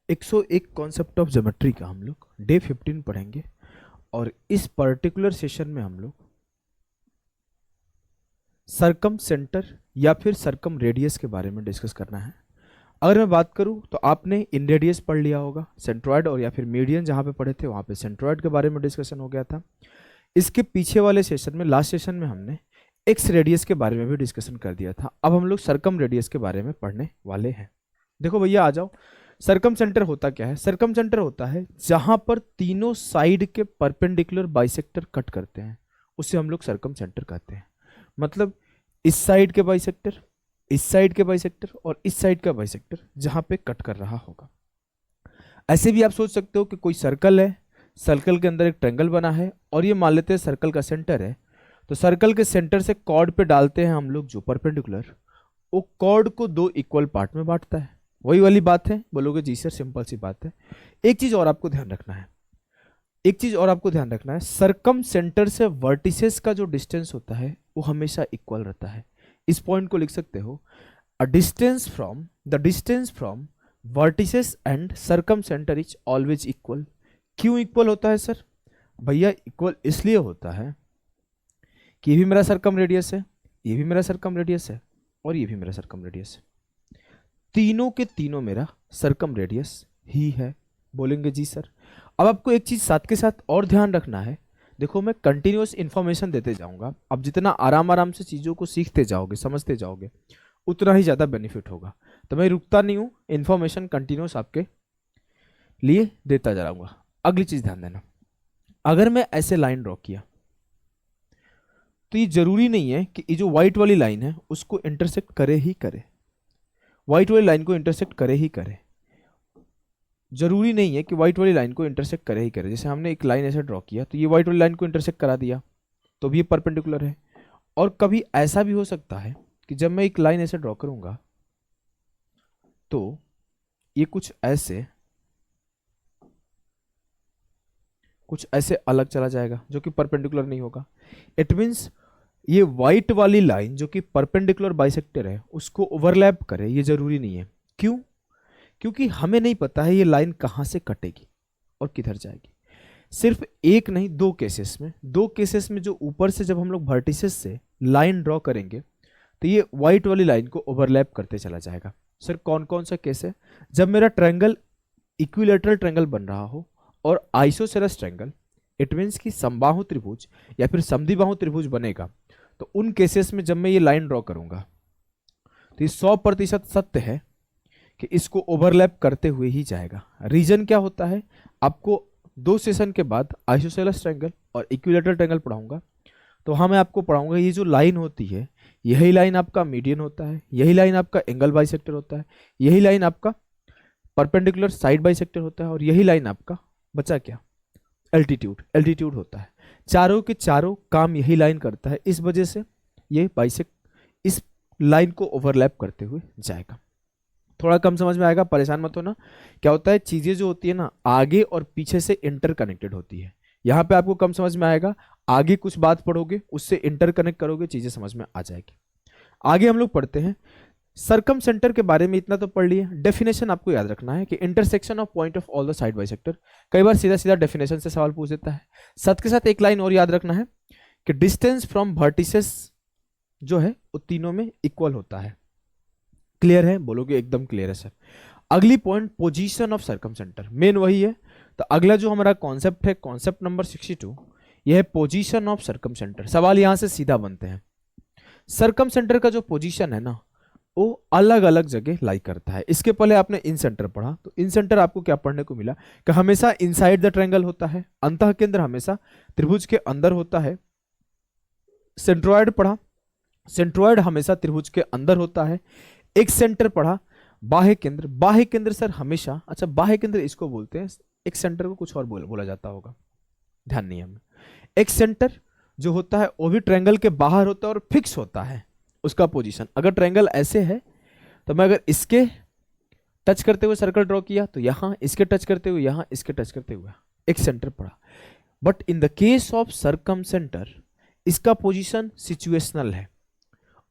101 concept of geometry का हम लोग डे 15 पढ़ेंगे और इस पर्टिकुलर सेशन में हम लोग सरकम सेंटर या फिर सरकम रेडियस के बारे में डिस्कस करना है। अगर मैं बात करूं तो आपने इन रेडियस पढ़ लिया होगा, सेंट्रॉयड और या फिर मीडियन जहां पे पढ़े थे वहां पे सेंट्रॉयड के बारे में डिस्कशन हो गया था। इसके पीछे वाले सेशन में, लास्ट सेशन में हमने एक्स रेडियस के बारे में भी डिस्कशन कर दिया था। अब हम लोग सरकम रेडियस के बारे में पढ़ने वाले हैं। देखो भैया आ जाओ, सरकम सेंटर होता क्या है? सरकम सेंटर होता है जहां पर तीनों साइड के परपेंडिकुलर बाइसेक्टर कट करते हैं, उसे हम लोग सरकम सेंटर कहते हैं। मतलब इस साइड के बाइसेक्टर, इस साइड के बाइसेक्टर और इस साइड का बाइसेक्टर जहां पे कट कर रहा होगा। ऐसे भी आप सोच सकते हो कि कोई सर्कल है, सर्कल के अंदर एक ट्रायंगल बना है और ये मान लेते हैं सर्कल का सेंटर है, तो सर्कल के सेंटर से कॉर्ड पे डालते हैं हम लोग जो परपेंडिकुलर, वो कॉर्ड को दो इक्वल पार्ट में बांटता है। वही वाली बात है, बोलोगे जी सर सिंपल सी बात है। एक चीज और आपको ध्यान रखना है, एक चीज और आपको ध्यान रखना है, सर्कम सेंटर से वर्टिसेस का जो डिस्टेंस होता है वो हमेशा इक्वल रहता है। इस पॉइंट को लिख सकते हो, a distance from vertices and circum centre is always equal. क्यों इक्वल होता है सर? भैया इक्वल इसलिए होता है कि ये भी मेरा सरकम रेडियस है, ये भी मेरा सरकम रेडियस है और ये भी मेरा सरकम रेडियस है, तीनों के तीनों मेरा सरकम रेडियस ही है। बोलेंगे जी सर। अब आपको एक चीज साथ के साथ और ध्यान रखना है। देखो मैं कंटिन्यूअस इंफॉर्मेशन देते जाऊंगा, अब जितना आराम आराम से चीजों को सीखते जाओगे, समझते जाओगे, उतना ही ज्यादा बेनिफिट होगा। तो मैं रुकता नहीं हूं, इंफॉर्मेशन कंटिन्यूअस आपके लिए देता जा रहा। अगली चीज ध्यान देना, अगर मैं ऐसे लाइन ड्रॉ किया तो ये जरूरी नहीं है कि ये जो व्हाइट वाली लाइन है उसको इंटरसेक्ट करे ही करे, व्हाइट वाली लाइन को इंटरसेक्ट करे ही करे। जरूरी नहीं है कि व्हाइट वाली लाइन को इंटरसेक्ट करे ही करे। जैसे हमने एक लाइन ऐसे ड्रॉ किया तो ये व्हाइट वाली लाइन को इंटरसेक्ट करा दिया तो भी ये परपेंडिकुलर है। और कभी ऐसा भी हो सकता है कि जब मैं एक लाइन ऐसे ड्रॉ करूंगा तो ये कुछ ऐसे अलग चला जाएगा जो कि परपेंडिकुलर नहीं होगा। इट मीन्स ये व्हाइट वाली लाइन जो कि परपेंडिकुलर बाइसेक्टर है उसको ओवरलैप करे, ये जरूरी नहीं है। क्यों? क्योंकि हमें नहीं पता है ये लाइन कहां से कटेगी और किधर जाएगी। सिर्फ एक नहीं, दो केसेस में जो ऊपर से जब हम लोग वर्टिसेस से लाइन ड्रॉ करेंगे तो ये व्हाइट वाली लाइन को ओवरलैप करते चला जाएगा। सर कौन कौन सा केस है? जब मेरा ट्रायंगल इक्विलैटरल ट्रायंगल बन रहा हो और आइसोसेलेस ट्रायंगल, इट मीन्स कि समबाहु त्रिभुज या फिर समद्विबाहु त्रिभुज बनेगा, तो उन केसेस में जब मैं ये लाइन ड्रॉ करूंगा तो ये 100% सत्य है कि इसको ओवरलैप करते हुए ही जाएगा। रीजन क्या होता है? आपको 2 सेशन के बाद आइसोसेलेस ट्रायंगल और इक्विलैटरल ट्रायंगल पढ़ाऊंगा, तो वहां मैं आपको पढ़ाऊंगा ये जो लाइन होती है, यही लाइन आपका मीडियन होता है, यही लाइन आपका एंगल बाइसेक्टर होता है, यही लाइन आपका परपेंडिकुलर साइड बाइसेक्टर होता है और यही लाइन आपका बचा क्या? एल्टीट्यूड होता है। चारों के चारों काम यही लाइन करता है, इस वजह से ये बाइसेक्ट इस लाइन को ओवरलैप करते हुए जाएगा। थोड़ा कम समझ में आएगा, परेशान मत होना। क्या होता है, चीजें जो होती है ना आगे और पीछे से इंटरकनेक्टेड होती है। यहां पे आपको कम समझ में आएगा, आगे कुछ बात पढ़ोगे उससे इंटरकनेक्ट करोगे, चीजें समझ में आ जाएगी। आगे हम लोग पढ़ते हैं सरकम सेंटर के बारे में। इतना तो पढ़ लिए। डेफिनेशन आपको याद रखना है कि intersection of point of all the side bisector. कई बार सीधा सीधा डेफिनेशन से सवाल पूछ देता है। साथ के साथ एक लाइन और याद रखना है कि डिस्टेंस फ्रॉम वर्टिसेस जो है वो तीनों में इक्वल होता है। क्लियर है? बोलोगे एकदम क्लियर है सर। अगली point position of circumcentre, main वही है। तो अगला जो हमारा कॉन्सेप्ट है, कॉन्सेप्ट नंबर 62, यह है पोजीशन ऑफ सरकम सेंटर। सवाल यहां से सीधा बनते हैं। सरकम सेंटर का जो पोजीशन है ना वो अलग अलग जगह लाई करता है। इसके पहले आपने इन सेंटर पढ़ा, तो इन सेंटर आपको क्या पढ़ने को मिला कि हमेशा इनसाइड द ट्रायंगल होता है, अंतः केंद्र हमेशा त्रिभुज के अंदर होता है। सेंट्रॉयड पढ़ा, सेंट्रॉयड हमेशा त्रिभुज के अंदर होता है। एक सेंटर पढ़ा बाह्य केंद्र, बाह्य केंद्र सर हमेशा, अच्छा बाह्य केंद्र इसको बोलते हैं, एक सेंटर को कुछ और बोला जाता होगा, ध्यान नहीं है हमें। एक सेंटर जो होता है वो भी ट्रायंगल के बाहर होता है और फिक्स होता है उसका पोजीशन। अगर ट्रायंगल ऐसे है तो मैं अगर इसके टच करते हुए सर्कल ड्रॉ किया तो यहां, इसके टच करते हुए यहां, इसके टच करते हुए एक सेंटर पड़ा। But in the case of circumcentre इसका पोजीशन सिचुएशनल है,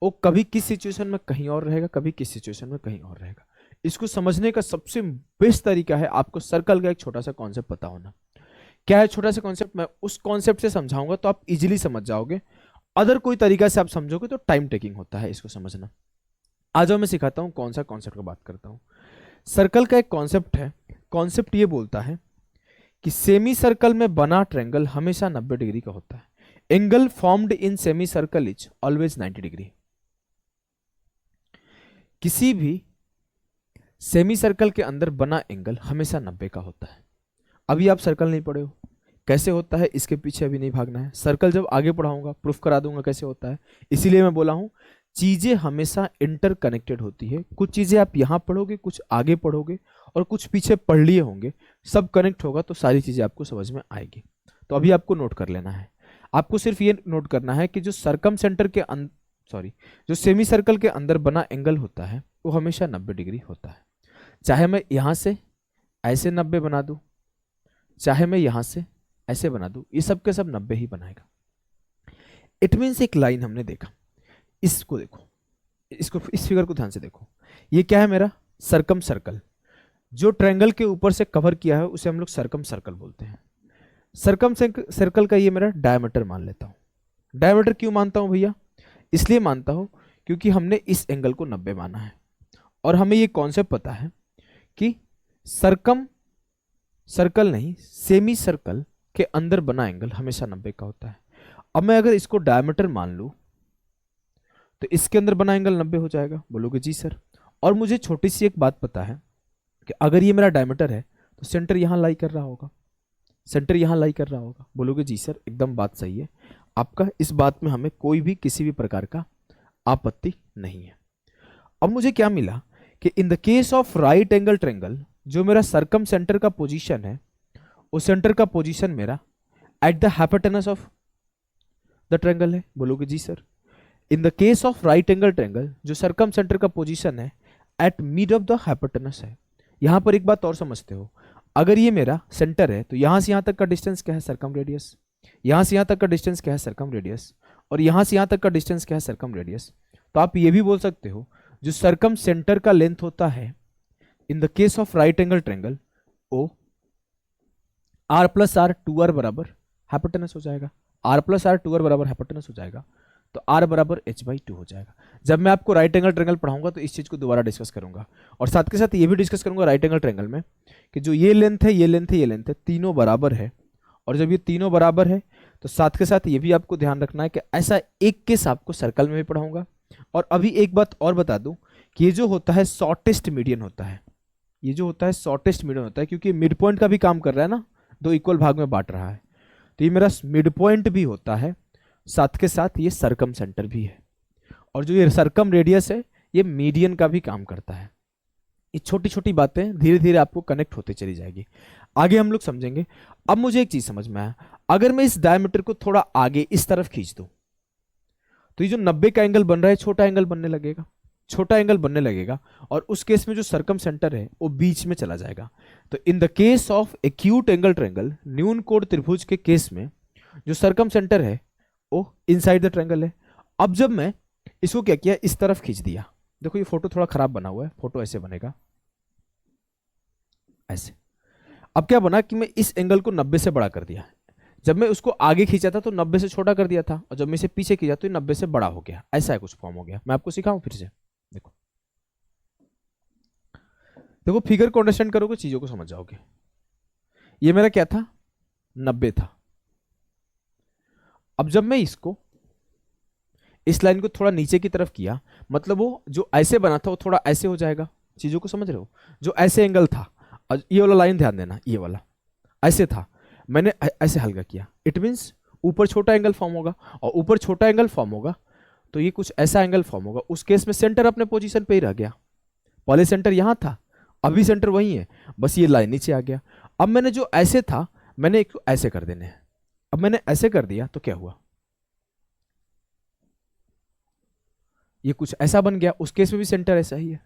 वो कभी किस सिचुएशन में कहीं और रहेगा, कभी किस सिचुएशन में कहीं और रहेगा। इसको समझने का सबसे बेस्ट तरीका है आपको सर्कल का एक छोटा सा कॉन्सेप्ट पता होना। क्या है छोटा सा कॉन्सेप्ट, मैं उस कॉन्सेप्ट से समझाऊंगा तो आप इजीली समझ जाओगे। अदर कोई तरीका से आप समझोगे तो टाइम टेकिंग होता है इसको समझना। आ जाओ मैं सिखाता हूं कौन सा कॉन्सेप्ट की बात करता हूं। सर्कल का एक कॉन्सेप्ट है, कॉन्सेप्ट ये बोलता है कि सेमी सर्कल में बना ट्रायंगल हमेशा 90 डिग्री का होता है। Angle formed in semi circle is always 90 degree. किसी भी सेमी सर्कल के अंदर बना एंगल हमेशा 90 का होता है। अभी आप सर्कल नहीं पढ़े हो, कैसे होता है इसके पीछे अभी नहीं भागना है। सर्कल जब आगे पढ़ाऊंगा प्रूफ करा दूंगा कैसे होता है। इसीलिए मैं बोला हूं चीजें हमेशा इंटरकनेक्टेड होती है। कुछ चीजें आप यहां पढ़ोगे, कुछ आगे पढ़ोगे और कुछ पीछे पढ़ लिए होंगे, सब कनेक्ट होगा तो सारी चीजें आपको समझ में आएगी। तो अभी आपको नोट कर लेना है, आपको सिर्फ ये नोट करना है कि जो सर्कम सेंटर के जो सेमी सर्कल के अंदर बना एंगल होता है वो हमेशा 90 डिग्री होता है। चाहे मैं यहां से ऐसे 90 बना दूं, चाहे मैं यहां से ऐसे बना दूं, ये सब के सब 90 ही बनाएगा। इट मीन्स एक लाइन हमने देखा, इसको देखो, इसको इस फिगर को ध्यान से देखो। ये क्या है मेरा सर्कम सर्कल, जो ट्रायंगल के ऊपर से कवर किया है उसे हम लोग सर्कम सर्कल बोलते हैं। सर्कम सर्कल का ये मेरा डायमीटर मान लेता हूं। डायमीटर क्यों मानता हूं भैया, इसलिए मानता हूं क्योंकि हमने इस एंगल को 90 माना है और हमें ये कॉन्सेप्ट पता है कि सर्कम सर्कल नहीं सेमी सर्कल के अंदर बना एंगल हमेशा 90 का होता है। अब मैं अगर इसको डायमीटर मान लूं तो इसके अंदर बना एंगल 90 हो जाएगा। बोलोगे जी सर। और मुझे छोटी सी एक बात पता है कि अगर ये मेरा डायमीटर है तो सेंटर यहां लाई कर रहा होगा, सेंटर यहां लाई कर रहा होगा। बोलोगे जी सर, एकदम बात सही है आपका, इस बात में हमें कोई भी किसी भी प्रकार का आपत्ति नहीं है। अब मुझे क्या मिला कि in the case of right angle triangle, जो मेरा सर्कम सेंटर का पोजीशन है, उस सेंटर का पोजीशन मेरा at the hypotenuse of the triangle है। बोलोगे जी sir. In the case of right angle triangle, जो सर्कम सेंटर का पोजीशन है at mid of the hypotenuse है। यहां पर एक बात और समझते हो, अगर ये मेरा सेंटर है तो यहां से यहां तक का डिस्टेंस क्या है, सर्कम रेडियस। यहां से यहां तक का डिस्टेंस क्या है, सर्कम रेडियस। और यहां से यहां तक का डिस्टेंस क्या है, सर्कम रेडियस। तो आप ये भी बोल सकते हो जो सर्कम सेंटर का लेंथ होता है in the case of right angle triangle, O R plus R 2r बराबर हाइपोटेनस हो जाएगा। आर प्लस आर 2r बराबर हाइपोटेनस हो जाएगा तो r बराबर h/2 हो जाएगा। जब मैं आपको राइट एंगल ट्रायंगल पढ़ाऊंगा तो इस चीज को दोबारा डिस्कस करूंगा और साथ के साथ ये भी डिस्कस करूंगा राइट एंगल ट्रायंगल में कि जो ये लेंथ है, ये लेंथ है, ये लेंथ है, तीनों बराबर है। और जब ये तीनों बराबर है तो साथ के साथ ये भी आपको ध्यान रखना है कि ऐसा एक केस आपको सर्कल में भी पढ़ाऊंगा। और अभी एक बात और बता दूं कि ये जो होता है शॉर्टेस्ट मीडियन होता है, ये जो होता है शॉर्टेस्ट मीडियन होता है, क्योंकि मिड पॉइंट का भी काम कर रहा है ना, 2 इक्वल भाग में बांट रहा है। तो ये मेरा मिड पॉइंट भी होता है, साथ के साथ ये सर्कम सेंटर भी है। और जो ये सर्कम रेडियस है ये मीडियन का भी काम करता है। ये छोटी छोटी बातें धीरे धीरे आपको कनेक्ट होते चली जाएगी, आगे हम लोग समझेंगे। अब मुझे एक चीज समझ में आया, अगर मैं इस डायमीटर को थोड़ा आगे इस तरफ खींच दूं तो ये जो 90 का एंगल बन रहा है छोटा एंगल बनने लगेगा, छोटा एंगल बनने लगेगा। और उस केस में जो सर्कम सेंटर है वो बीच में चला जाएगा। तो इन the case of acute angle triangle, न्यून कोण त्रिभुज के केस में जो सर्कम सेंटर है वो इनसाइड द ट्रायंगल है। अब जब मैं इसको क्या किया, इस तरफ खींच दिया, देखो ये फोटो थोड़ा खराब बना हुआ है, फोटो ऐसे बनेगा, ऐसे। अब क्या बना कि मैं इस एंगल को 90 से बड़ा कर दिया। जब मैं उसको आगे खींचा था तो 90 से छोटा कर दिया था, और जब मैं इसे पीछे खींचा तो 90 से बड़ा हो गया। ऐसा है कुछ फॉर्म हो गया। मैं आपको सिखाऊं फिर से, देखो देखो फिगर को अंडरस्टैंड करोगे चीजों को समझ जाओगे। ये मेरा क्या था, 90 था। अब जब मैं इसको इस लाइन को थोड़ा नीचे की तरफ किया, मतलब वो जो ऐसे बना था वो थोड़ा ऐसे हो जाएगा। चीजों को समझ रहे हो, जो ऐसे एंगल था, ये वाला लाइन ध्यान देना, ये वाला ऐसे था, मैंने ऐसे हल्का किया, इट मीन्स ऊपर छोटा एंगल फॉर्म होगा। और ऊपर छोटा एंगल फॉर्म होगा तो ये कुछ ऐसा एंगल फॉर्म होगा। उस केस में सेंटर अपने पोजीशन पे ही रह गया। पहले सेंटर यहां था, अभी सेंटर वही है, बस ये लाइन नीचे आ गया। अब मैंने जो ऐसे था मैंने एक ऐसे कर देने हैं। अब मैंने ऐसे कर दिया तो क्या हुआ, ये कुछ ऐसा बन गया। उस केस में भी सेंटर ऐसा ही है।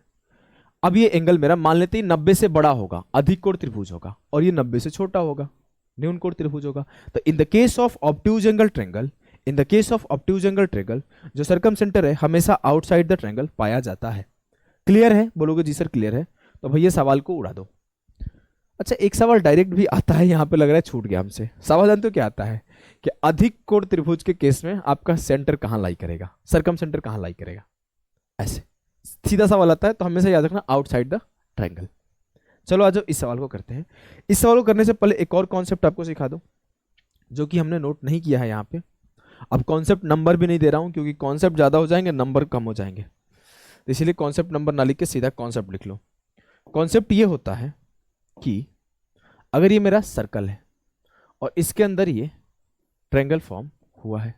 अब ये एंगल मेरा मान लेते ही 90 से बड़ा होगा, अधिक कोण त्रिभुज होगा, और ये 90 से छोटा होगा, न्यून कोण त्रिभुज होगा। तो इन the case of obtuse angle triangle, in the case of obtuse angle triangle, जो सर्कम सेंटर है हमेशा आउटसाइड द ट्रायंगल पाया जाता है। क्लियर है? बोलोगे जी सर क्लियर है। तो भैया सवाल को उड़ा दो। अच्छा, एक सवाल डायरेक्ट भी आता है, यहाँ पे लग रहा है छूट गया हमसे। सवाल जानते हो क्या आता है कि अधिक कोण त्रिभुज के केस में आपका सेंटर कहाँ लाई करेगा, सरकम सेंटर कहाँ लाई करेगा, ऐसे सीधा सवाल आता है। तो हमेशा याद रखना आउटसाइड द ट्रायंगल। चलो आज इस सवाल को करते हैं। इस सवाल को करने से पहले एक और कॉन्सेप्ट आपको सिखा दूं जो कि हमने नोट नहीं किया है यहाँ पे। अब कॉन्सेप्ट नंबर भी नहीं दे रहा हूँ क्योंकि कॉन्सेप्ट ज़्यादा हो जाएंगे, नंबर कम हो जाएंगे, तो इसीलिए कॉन्सेप्ट नंबर ना लिख के सीधा कॉन्सेप्ट लिख लो। कॉन्सेप्ट ये होता है कि अगर ये मेरा सर्कल है और इसके अंदर ये ट्रायंगल फॉर्म हुआ है,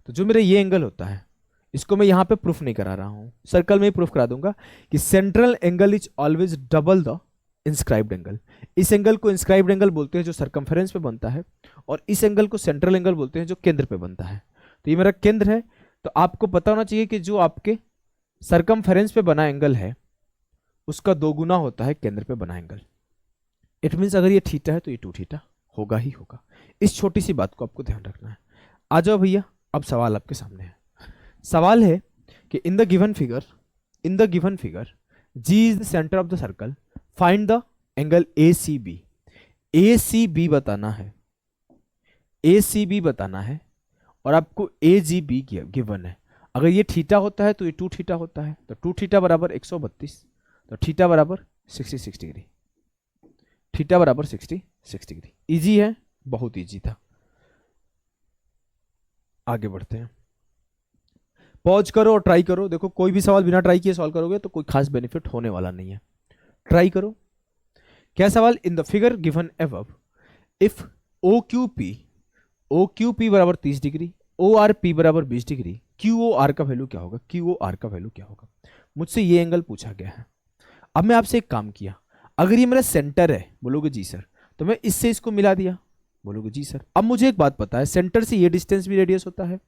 तो जो मेरा ये एंगल होता है इसको मैं यहाँ पे प्रूफ नहीं करा रहा हूँ, सर्कल में ही प्रूफ करा दूंगा कि central angle is always double the inscribed angle. इस एंगल को इंस्क्राइब्ड एंगल बोलते हैं जो सरकमफेरेंस पे बनता है, और इस एंगल को सेंट्रल एंगल बोलते हैं जो केंद्र पे बनता है। तो ये मेरा केंद्र है, तो आपको पता होना चाहिए कि जो आपके सरकमफेरेंस पे बना एंगल है उसका 2 गुना होता है केंद्र पे बना एंगल। इट मीन्स अगर ये थीटा है तो ये 2 थीटा होगा ही होगा। इस छोटी सी बात को आपको ध्यान रखना है। आ जाओ भैया, अब सवाल आपके सामने है। सवाल है कि in the given figure G is the centre of the circle, find the angle ACB। ACB बताना है और आपको AGB गिवन है। अगर ये थीटा होता है तो ये 2 थीटा होता है, तो 2 थीटा बराबर 132, तो थीटा बराबर 66 डिग्री, थीटा बराबर 66 डिग्री। इजी है, बहुत इजी था। आगे बढ़ते हैं, पॉज करो और ट्राई करो। देखो कोई भी सवाल बिना ट्राई किए सॉल्व करोगे तो कोई खास बेनिफिट होने वाला नहीं है। ट्राई करो। क्या सवाल, in the figure given above if OQP बराबर 30 डिग्री, ORP बराबर 20 डिग्री, QOR का वैल्यू क्या होगा, QOR का वैल्यू क्या होगा। मुझसे ये एंगल पूछा गया है। अब मैं आपसे एक काम किया, अगर ये मेरा सेंटर है बोलोगे जी सर, तो मैं इससे इसको मिला दिया, बोलोगे जी सर। अब मुझे एक बात पता है, सेंटर से ये डिस्टेंस भी रेडियस होता है,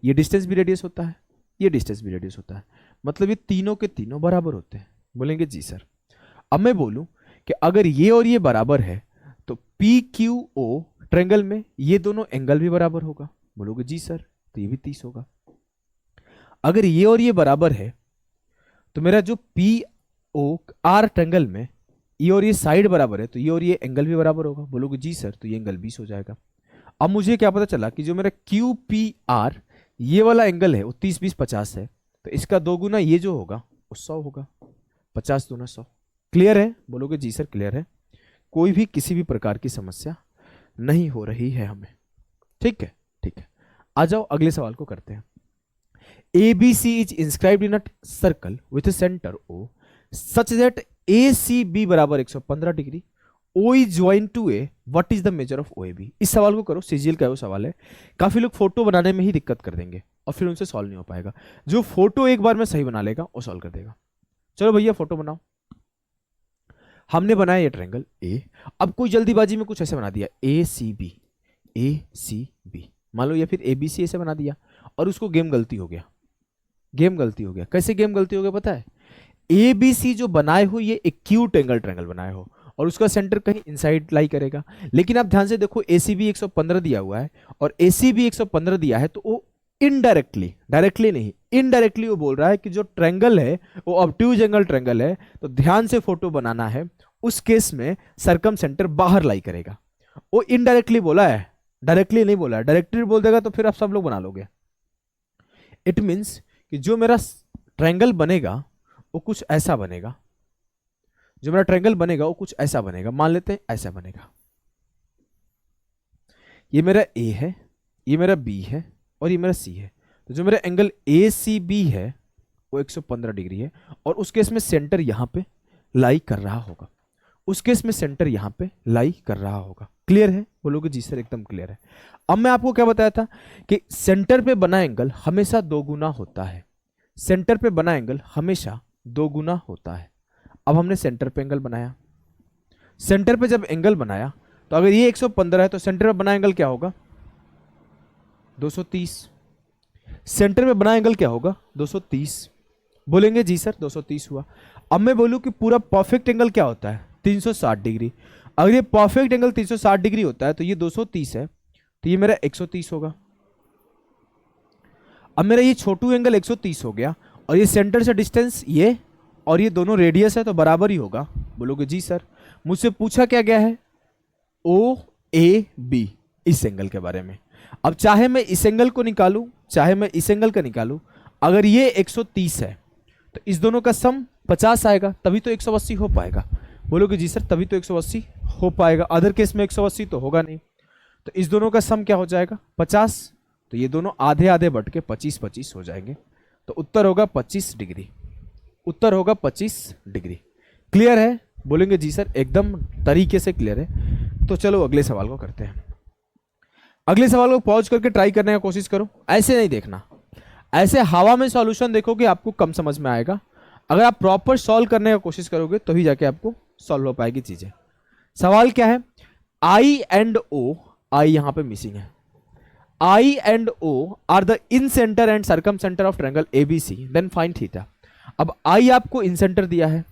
ये डिस्टेंस भी रेडियस होता है, ये डिस्टेंस भी रेडियस होता है, मतलब ये तीनों के तीनों बराबर होते हैं, बोलेंगे जी सर। अब मैं बोलूं कि अगर ये और ये बराबर है तो PQO ट्रायंगल में ये दोनों एंगल भी बराबर होगा, बोलोगे जी सर, तो ये भी 30 होगा। अगर ये और ये बराबर है तो मेरा जो POR ट्रायंगल में ये और ये साइड बराबर है तो ये और ये एंगल भी बराबर होगा, बोलोगे जी सर, तो ये एंगल 20 हो जाएगा। अब मुझे क्या पता चला कि जो मेरा QPR ये वाला एंगल है वो 30 20 50 है, तो इसका 2 गुना ये जो होगा वो 100 होगा, 50 दूना 100। क्लियर है, बोलोगे जी सर क्लियर है। कोई भी किसी भी प्रकार की समस्या नहीं हो रही है हमें, ठीक है ठीक है। आ जाओ अगले सवाल को करते हैं। ABC is inscribed in a circle with centre O such that ACB बराबर 115 degree, O is join to A, what is the measure of OAB। इस सवाल को करो, CGL का वो सवाल है। काफी लोग फोटो बनाने में ही दिक्कत कर देंगे और फिर उनसे सॉल्व नहीं हो पाएगा। जो फोटो एक बार में सही बना लेगा वो सॉल्व कर देगा। चलो भैया फोटो बनाओ। हमने बनाया ये ट्रायंगल A। अब कोई जल्दीबाजी में कुछ ऐसे बना दिया ACB, मान लो, या फिर ABC ऐसे बना दिया और उसको गेम गलती हो गया। कैसे गेम गलती हो गया पता है, ABC जो बनाए हो ये एक्यूट एंगल ट्रायंगल बनाए हो और उसका सेंटर कहीं इनसाइड लाई करेगा। लेकिन आप ध्यान से देखो ACB 115 दिया हुआ है और ACB 115 दिया है, तो वो इनडायरेक्टली, डायरेक्टली नहीं, इनडायरेक्टली वो बोल रहा है कि जो ट्रायंगल है वो ऑब्ट्यूज एंगल ट्रायंगल है। तो ध्यान से फोटो बनाना है, उस केस में सरकम सेंटर बाहर लाई करेगा। वो इनडायरेक्टली बोला है, डायरेक्टली नहीं बोला है। डायरेक्टली बोल देगा तो फिर आप सब लोग बना लोगे। इट मीन्स कि जो मेरा ट्रायंगल बनेगा वो कुछ ऐसा बनेगा, जो मेरा ट्रायंगल बनेगा वो कुछ ऐसा बनेगा। मान लेते हैं ऐसा बनेगा। ये मेरा A है, ये मेरा B है और ये मेरा C है। तो जो मेरा एंगल ACB है वो 115 डिग्री है और उस केस में सेंटर यहां पे लाई कर रहा होगा, क्लियर है, बोलोगे जी सर एकदम क्लियर है। अब मैं आपको क्या बताया था कि सेंटर पे बना एंगल हमेशा 2 गुना होता है, अब हमने सेंटर पे एंगल बनाया। सेंटर पे जब एंगल बनाया तो अगर ये 115 है तो सेंटर पे बना एंगल क्या होगा, 230। सेंटर पे बना एंगल क्या होगा, 230। बोलेंगे जी सर 230 हुआ। अब मैं बोलूं कि पूरा परफेक्ट एंगल क्या होता है, 360 डिग्री। अगर ये परफेक्ट एंगल 360 डिग्री होता है तो ये 230 है, तो ये मेरा 130 होगा। अब मेरा ये छोटू एंगल 130 हो गया और ये सेंटर से डिस्टेंस ये और ये दोनों रेडियस है तो बराबर ही होगा। बोलोगे जी सर। मुझसे पूछा क्या गया है, ओ ए बी, इस एंगल के बारे में। अब चाहे मैं इस एंगल को निकालूं, चाहे मैं इस एंगल का निकालूं, अगर ये 130 है तो इस दोनों का सम 50 आएगा, तभी तो 180 हो पाएगा। बोलोगे जी सर तभी तो 180 हो पाएगा, अदर केस में 180 तो होगा नहीं। तो इस दोनों का सम क्या हो जाएगा 50, तो ये दोनों आधे आधे बट के 25-25 हो जाएंगे। तो उत्तर होगा 25 डिग्री, उत्तर होगा 25 डिग्री। क्लियर है? बोलेंगे जी सर एकदम तरीके से क्लियर है। तो चलो अगले सवाल को करते हैं। अगले सवाल को पॉज करके ट्राई करने की कोशिश करो, ऐसे नहीं देखना, ऐसे हवा में सॉल्यूशन देखोगे आपको कम समझ में आएगा। अगर आप प्रॉपर सॉल्व करने की कोशिश करोगे तो ही जाके आपको सॉल्व हो पाएगी चीजें। सवाल क्या है, आई एंड ओ, आई यहां पे मिसिंग है, I and O are the incentre and circumcentre of triangle ABC, then find theta. अब आई आपको इन सेंटर दिया है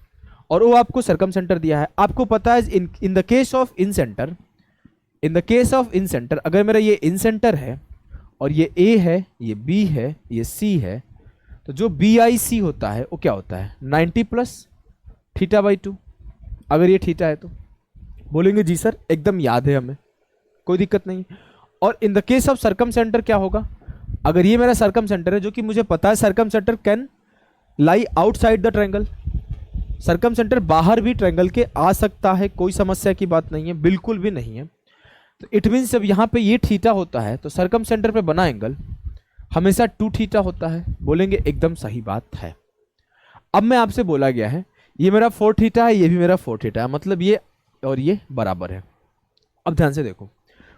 और ओ आपको सर्कम सेंटर दिया है। आपको पता है in the case of in centre, in the case of in centre, अगर मेरा ये इन सेंटर है और ये ए है, ये बी है, ये सी है, तो जो बी आई सी होता है वो क्या होता है 90 प्लस थीटा बाई 2, अगर ये थीटा है तो। बोलेंगे जी सर एकदम याद है हमें, कोई दिक्कत नहीं। और इन the case of circum centre क्या होगा, अगर ये मेरा सर्कम सेंटर है, जो कि मुझे पता है circum centre can lie outside the triangle, circum centre बाहर भी ट्रायंगल के आ सकता है, कोई समस्या की बात नहीं है, बिल्कुल भी नहीं है। तो इट मीन्स जब यहाँ पे ये थीटा होता है तो सर्कम सेंटर पे बना एंगल हमेशा 2 थीटा होता है। बोलेंगे एकदम सही बात है। अब मैं आपसे बोला गया है ये मेरा 4 थीटा है, ये भी मेरा 4 थीटा है, मतलब ये और ये बराबर है। अब ध्यान से देखो,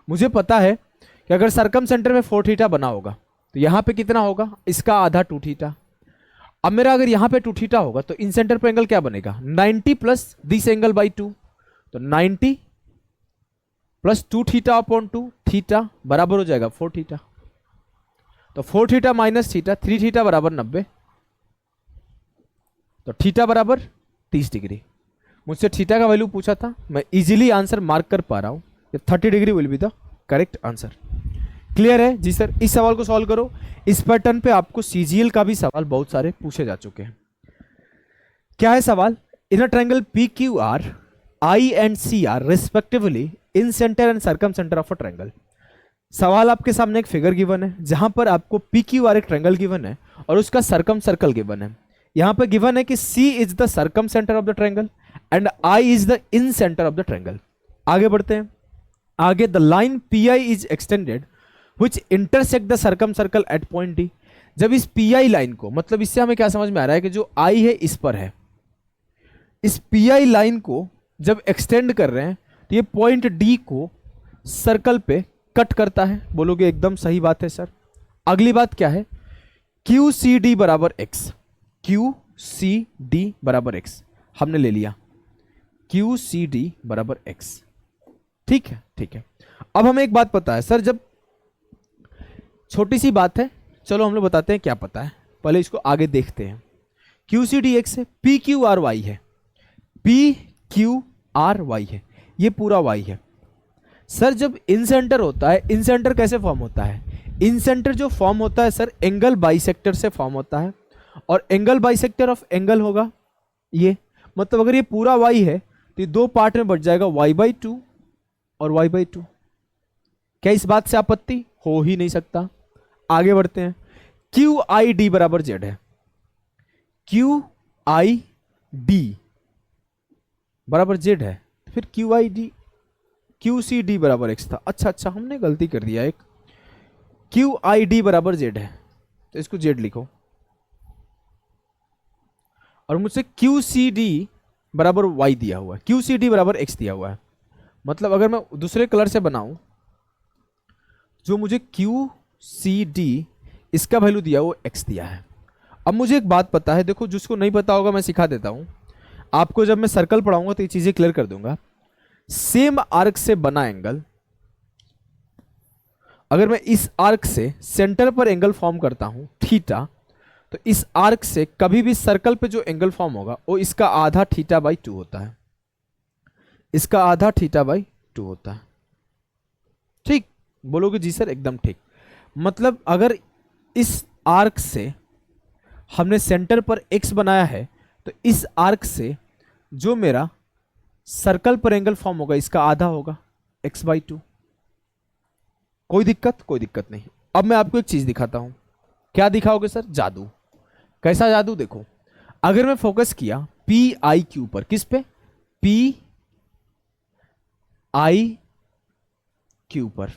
मुझे पता है कि अगर सर्कम सेंटर में 4 थीटा बना होगा तो यहाँ पे कितना होगा, इसका आधा 2 थीटा। अब मेरा अगर यहाँ पे 2 थीटा होगा तो इन सेंटर पे एंगल क्या बनेगा 90 प्लस दिस एंगल बाई 2, तो 90 प्लस 2 थीटा अपॉन 2, थीटा बराबर हो जाएगा 4 थीटा। तो 4 थीटा माइनस थीटा, 3 थीटा बराबर 90, तो थीटा बराबर 30 डिग्री। मुझसे थीटा का वैल्यू पूछा था, मैं इजीली आंसर मार्क कर पा रहा हूं, 30 degree will be the correct answer. Clear है जी सर? इस सवाल को सॉल्व करो। इस पैटर्न पे आपको सीजीएल का भी सवाल बहुत सारे पूछे जा चुके हैं। क्या है सवाल, in a triangle P Q R I and C are respectively incentre and circumcentre of a triangle. सवाल आपके सामने एक फिगर गिवन है जहां पर आपको पी क्यू आर एक ट्रायंगल गिवन है और उसका सर्कम सर्कल गिवन है। यहां पर गिवन है कि C is the circumcentre of the triangle and I is the incentre of the triangle. आगे बढ़ते हैं। आगे the line P I is extended which intersect the circumcircle at point D. जब इस P I line को, मतलब इससे हमें क्या समझ में आ रहा है कि जो आई है इस पर है, इस पी आई लाइन को जब एक्सटेंड कर रहे हैं तो ये पॉइंट डी को सर्कल पे कट करता है। बोलोगे एकदम सही बात है सर। अगली बात क्या है, क्यू सी डी बराबर एक्स, क्यू सी डी बराबर एक्स हमने ले लिया, क्यू सी डी बराबर एक्स। ठीक है, ठीक है। अब हमें एक बात पता है सर, जब छोटी सी बात है, चलो हम लोग बताते हैं क्या पता है, पहले इसको आगे देखते हैं। क्यू सी डी एक्स है, पी क्यू आर वाई है, पी क्यू आर वाई है, ये पूरा वाई है। सर जब इन सेंटर होता है, इन सेंटर कैसे फॉर्म होता है, इन सेंटर जो फॉर्म होता है सर एंगल बाइसेक्टर से फॉर्म होता है, और एंगल बाइसेक्टर ऑफ एंगल होगा ये, मतलब अगर ये पूरा वाई है तो ये 2 पार्ट में बट जाएगा, y/2 और y/2। क्या इस बात से आपत्ति हो ही नहीं सकता। आगे बढ़ते हैं। क्यू आई डी बराबर जेड है, क्यू आई डी बराबर जेड है, फिर Q I D, Q C D बराबर एक्स था। अच्छा हमने गलती कर दिया एक, क्यू आई डी बराबर जेड है तो इसको जेड लिखो, और मुझसे क्यू सी डी बराबर वाई दिया हुआ है, क्यू सी डी बराबर एक्स दिया हुआ है। मतलब अगर मैं दूसरे कलर से बनाऊं, जो मुझे क्यू सी डी इसका वैल्यू दिया वो एक्स दिया है। अब मुझे एक बात पता है, देखो जिसको नहीं पता होगा मैं सिखा देता हूं आपको, जब मैं सर्कल पढ़ाऊंगा तो ये चीजें क्लियर कर दूंगा। सेम आर्क से बना एंगल, अगर मैं इस आर्क से सेंटर पर एंगल फॉर्म करता हूं थीटा, तो इस आर्क से कभी भी सर्कल पे जो एंगल फॉर्म होगा वो इसका आधा थीटा बाई 2 होता है, इसका आधा थीटा बाई 2 होता है। ठीक, बोलोगे जी सर एकदम ठीक। मतलब अगर इस आर्क से हमने सेंटर पर x बनाया है तो इस आर्क से जो मेरा सर्कल पर एंगल फॉर्म होगा इसका आधा होगा x/2। कोई दिक्कत? कोई दिक्कत नहीं। अब मैं आपको एक चीज दिखाता हूं। क्या दिखाओगे सर? जादू। कैसा जादू? देखो, अगर मैं फोकस किया PIQ पर, किस पे? PIQ पर,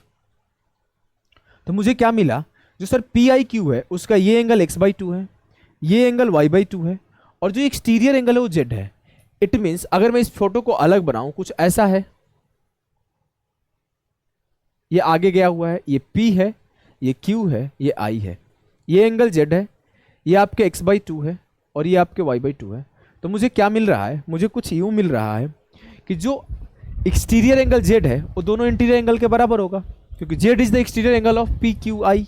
तो मुझे क्या मिला? जो सर PIQ है उसका ये एंगल x/2 है, ये एंगल y/2 है, और जो एक्सटीरियर एंगल है वो z है। इट मीन्स अगर मैं इस फोटो को अलग बनाऊं, कुछ ऐसा है, ये आगे गया हुआ है, ये P है, ये Q है, ये I है, ये एंगल z है, ये आपके x/2 है और ये आपके y/2 है। तो मुझे क्या मिल रहा है? मुझे कुछ यूं मिल रहा है कि जो एक्सटीरियर एंगल z है वो दोनों इंटीरियर एंगल के बराबर होगा, क्योंकि z is the exterior angle of PQI।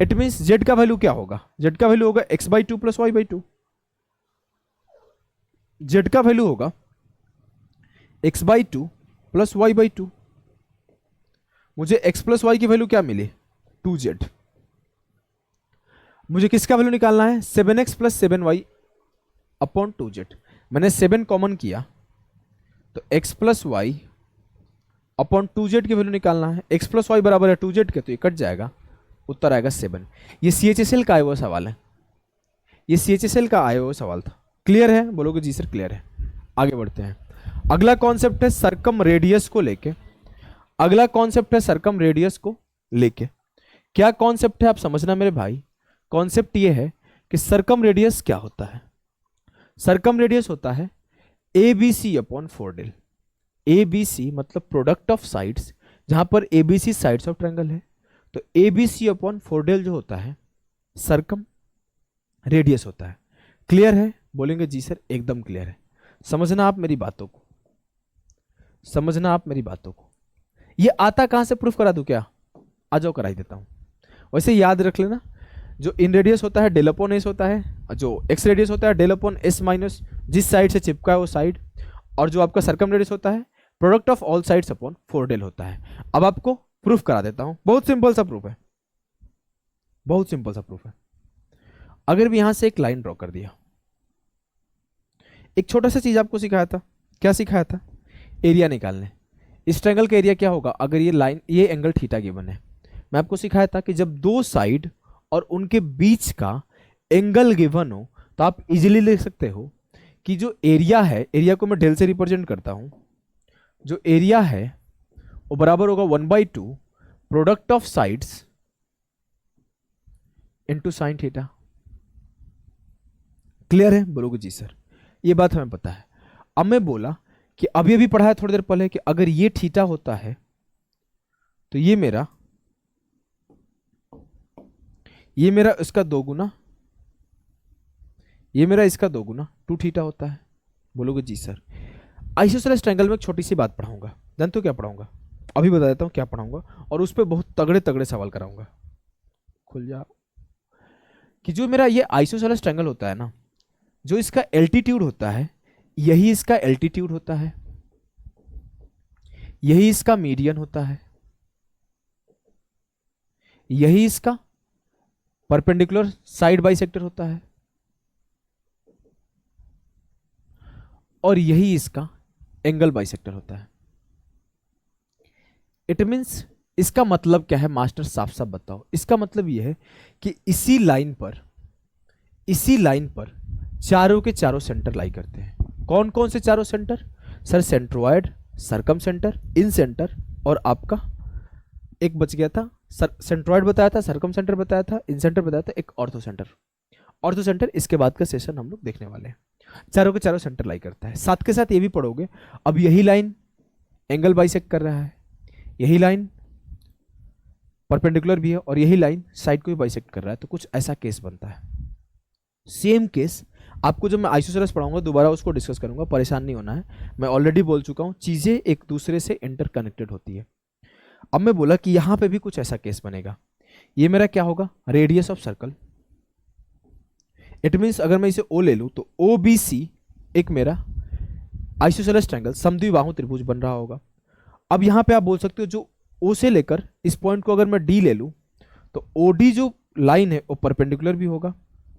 It means z का वैल्यू क्या होगा? z का वैल्यू होगा x/2 प्लस y/2। z का वैल्यू होगा x/2 प्लस y/2। मुझे x प्लस y की वैल्यू क्या मिली? 2z। मुझे किसका वैल्यू निकालना है? 7x plus 7y upon 2z। मैंने 7 कॉमन किया तो x plus Y upon 2z की वैल्यू निकालना है। x प्लस वाई बराबर है 2z के, तो ये कट जाएगा, उत्तर आएगा 7। ये CHSL का आया हुआ सवाल है, ये CHSL का आया हुआ सवाल था। क्लियर है? बोलोगे जी सर क्लियर है। आगे बढ़ते हैं। अगला कॉन्सेप्ट है सर्कम रेडियस को लेके। अगला कॉन्सेप्ट है सर्कम रेडियस को लेके। क्या कॉन्सेप्ट है आप समझना मेरे भाई। कॉन्सेप्ट ये है कि सर्कम रेडियस क्या होता है। सर्कम रेडियस होता है ABC अपॉन 4del। ABC मतलब प्रोडक्ट ऑफ साइड्स, जहां पर ABC साइड्स ऑफ ट्रायंगल है, तो ABC अपॉन 4del जो होता है सर्कम रेडियस होता है। क्लियर है? बोलेंगे जी सर एकदम क्लियर है। समझना आप मेरी बातों को, समझना आप मेरी बातों को। ये आता कहां से? प्रूफ करा दूं क्या? आ जाओ कराई देता हूं। वैसे याद रख लेना, जो इन रेडियस होता है डेल अपॉन एस होता है, जो एक्स रेडियस होता है डेल अपॉन एस माइनस जिस साइड से चिपका है वो साइड, और जो आपका सर्कम रेडियस होता है product of all sides upon 4del होता है। अब आपको प्रूफ करा देता हूं। बहुत सिंपल सा प्रूफ है, बहुत सिंपल सा प्रूफ है। अगर भी यहां से एक लाइन ड्रॉ कर दिया, एक छोटा सा चीज आपको सिखाया था। क्या सिखाया था? एरिया निकालने। इस ट्रायंगल का एरिया क्या होगा अगर ये लाइन, ये एंगल थीटा गिवन है। मैं आपको सिखाया था कि जब दो साइड और उनके बीच का एंगल गिवन हो तो आप इजीली लिख सकते हो कि जो एरिया है, एरिया को मैं डेल से रिप्रेजेंट करता हूं, जो एरिया है वो बराबर होगा 1/2 product of sides into sine theta. Clear है? बोलोगे जी सर ये बात हमें पता है। अब मैं बोला कि अभी अभी पढ़ा है थोड़ी देर पहले कि अगर ये थीटा होता है तो ये मेरा इसका दो गुना, ये मेरा इसका दो गुना 2 थीटा होता है। बोलोगे जी सर। आइसोसेलेस ट्रायंगल में एक छोटी सी बात पढ़ाऊंगा। जानते हो क्या पढ़ाऊंगा? अभी बता देता हूं क्या पढ़ाऊंगा, और उस पर बहुत तगड़े तगड़े सवाल कराऊंगा। खुल जाओ। कि जो मेरा ये आइसोसेलेस ट्रायंगल होता है ना, जो इसका एल्टीट्यूड होता है यही इसका एल्टीट्यूड होता है, यही इसका मीडियन होता है, यही इसका परपेंडिकुलर साइड बाइसेक्टर होता है, और यही इसका एंगल बाइसेक्टर होता है। इट मीन्स इसका मतलब क्या है मास्टर? साफ साफ बताओ। इसका मतलब यह है कि इसी लाइन पर चारों के चारों सेंटर लाई करते हैं। कौन कौन से चारों centre? Sir centroid, circumcentre, incentre, और आपका एक बच गया था, सेंट्रोइड बताया था, सर्कम सेंटर बताया था, इन सेंटर बताया था, एक ऑर्थो सेंटर। ऑर्थो सेंटर इसके बाद का सेशन हम लोग देखने वाले हैं। चारों के चारों सेंटर लाई करता है। साथ के साथ ये भी पढ़ोगे, अब यही लाइन एंगल बाइसेक्ट कर रहा है, यही लाइन परपेंडिकुलर भी है, और यही लाइन साइड को भी बाइसेक्ट कर रहा है, तो कुछ ऐसा केस बनता है। सेम केस आपको जब मैं आइसोसेलेस पढ़ाऊंगा दोबारा उसको डिस्कस करूंगा, परेशान नहीं होना है। मैं ऑलरेडी बोल चुका हूं चीजें एक दूसरे से इंटरकनेक्टेड होती है। अब मैं बोला कि यहां पे भी कुछ ऐसा केस बनेगा। ये मेरा क्या होगा? Radius of circle. It means अगर मैं इसे ओ ले लूं तो OBC एक मेरा आइसोसेलेस ट्रायंगल समद्विबाहु त्रिभुज बन रहा होगा। अब यहां पे आप बोल सकते हो जो O से लेकर इस पॉइंट को अगर मैं D ले लूं तो OD जो लाइन है वो परपेंडिकुलर भी होगा